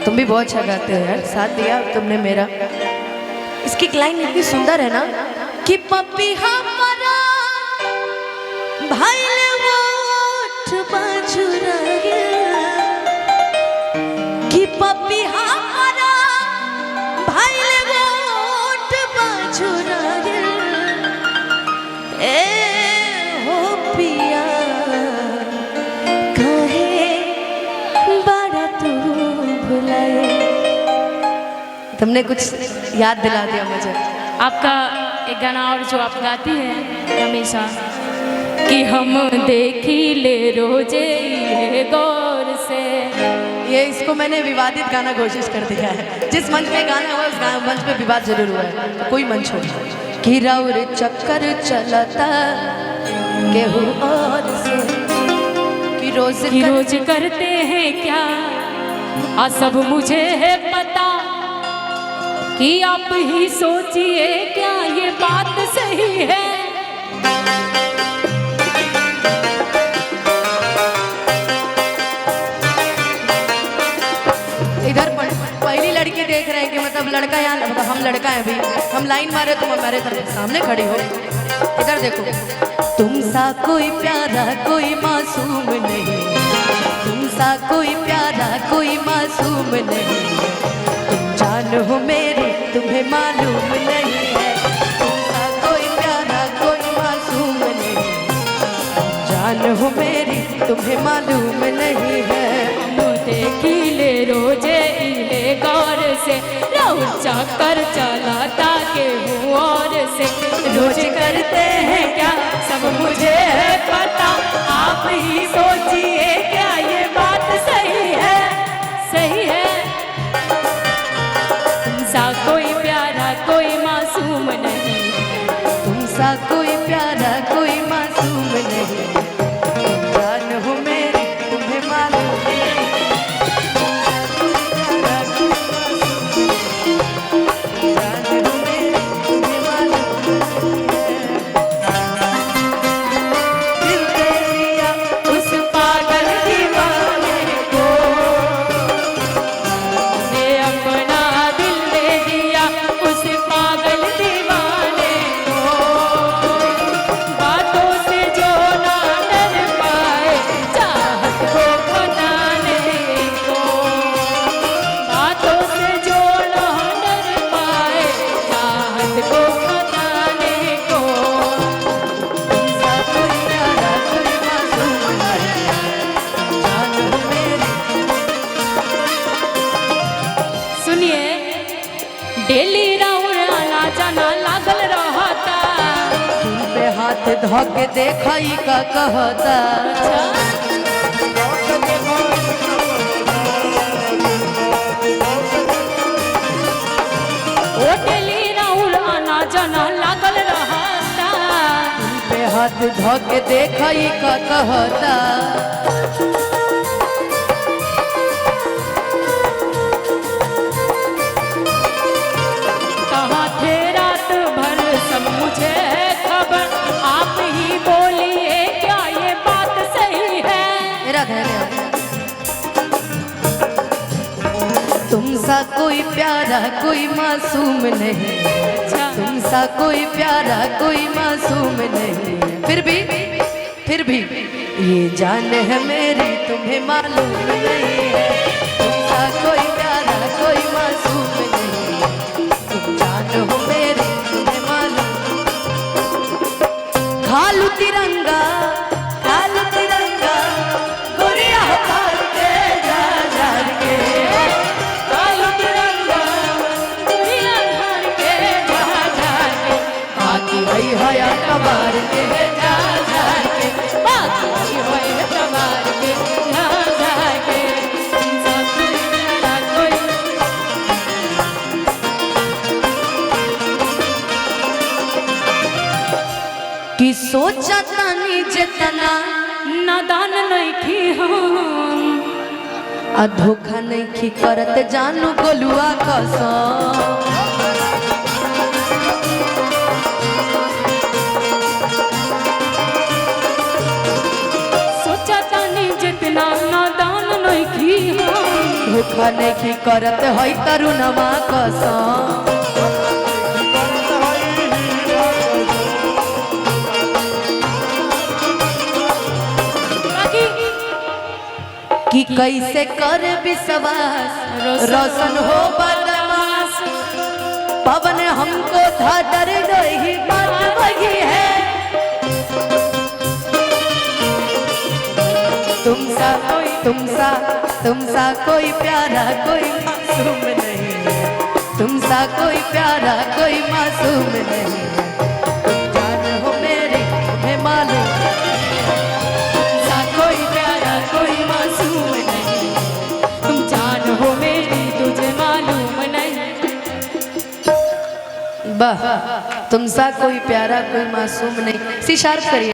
तुम भी बहुत अच्छा गाते हो यार, साथ दिया तुमने मेरा। इसकी लाइन इतनी सुंदर है ना कि पपी हमारा भाई ले वोट बाजुरा कि पपी हमारा भाई ले वोट बाजुरा ए हो पिया तुमने कुछ याद दिला दिया मुझे। आपका एक गाना और जो आप गाती हैं हमेशा कि हम देखी ले रोजे ये गौर से, ये इसको मैंने विवादित गाना घोषित कर दिया है। जिस मंच पे गाना हुआ उस मंच पे विवाद जरूर हुआ है, तो कोई मंच हो कि राउर चक्कर चलता गेहूं और से कि रोज करते हैं क्या आ सब मुझे है पता कि आप ही सोचिए क्या ये बात सही है। इधर पहली लड़की देख रहे हैं कि मतलब लड़का यहाँ, मतलब हम लड़का हैं भी, हम लाइन मारे तुम हमारे तरफ सामने खड़ी हो। इधर देखो, तुम सा कोई प्यारा कोई मासूम नहीं, तुम सा कोई प्यारा कोई मासूम नहीं, तुम जान हो मेरी तुम्हें मालूम नहीं है, तुम सा कोई प्यारा कोई मासूम नहीं, जान हो मेरी तुम्हें मालूम नहीं है। देखी ले रोजे इले गौर से रोजा कर चलाता के और से रोज करते हैं क्या सब मुझे है पता, आप ही सोचिए क्या ये बात सही है, सही है। तुम सा कोई प्यारा कोई मासूम नहीं, तुम सा कोई प्यारा कोई मासूम नहीं, जान हो मेरी तुम्हें मालूम नहीं, डेली राउर आना जाना लागल रहता, दिल पे हाथ धोके देखई का कहता, ओ डेली राउर आना जाना लागल रहता, दिल पे हाथ धोके देखई का कहता, मुझे खबर आप ही बोलिए क्या ये बात सही है। मेरा धैर्य, तुम सा कोई प्यारा कोई मासूम नहीं, तुम सा कोई प्यारा कोई मासूम नहीं, फिर भी ये जान है मेरी तुम्हें मालूम नहीं है, तुम सा कोई प्यारा कोई मासूम नहीं, तुम जान हो मेरी खालू तिरंगा गोरिया पार के जा जार के, खालू तिरंगा गोरिया पार के जा जार के, बाकी वही हया कबार के जा जार के, बाकी वही कबार के जा जार के। कि सोचा तानी जितना नादान नहीं थी हम, आ धोखा नहीं खी करत जानू गोलुआ कसम, सोचा तानी जितना नादान नहीं थी हम, धोखा नहीं करत है तरुणवा कसम कि कैसे कर विश्वास रोशन हो बदमाश पवन हमको था डर गई बात वही है तुमसा कोई प्यारा कोई मासूम नहीं है तुमसा कोई प्यारा कोई मासूम नहीं है तुम जान हो मेरी तुम्हें मालूम तुमसा कोई प्यारा कोई मासूम नहीं तुम जान हो मेरी तुझे मालूम नहीं वाह तुमसा कोई प्यारा कोई मासूम नहीं सी शार्प करिए।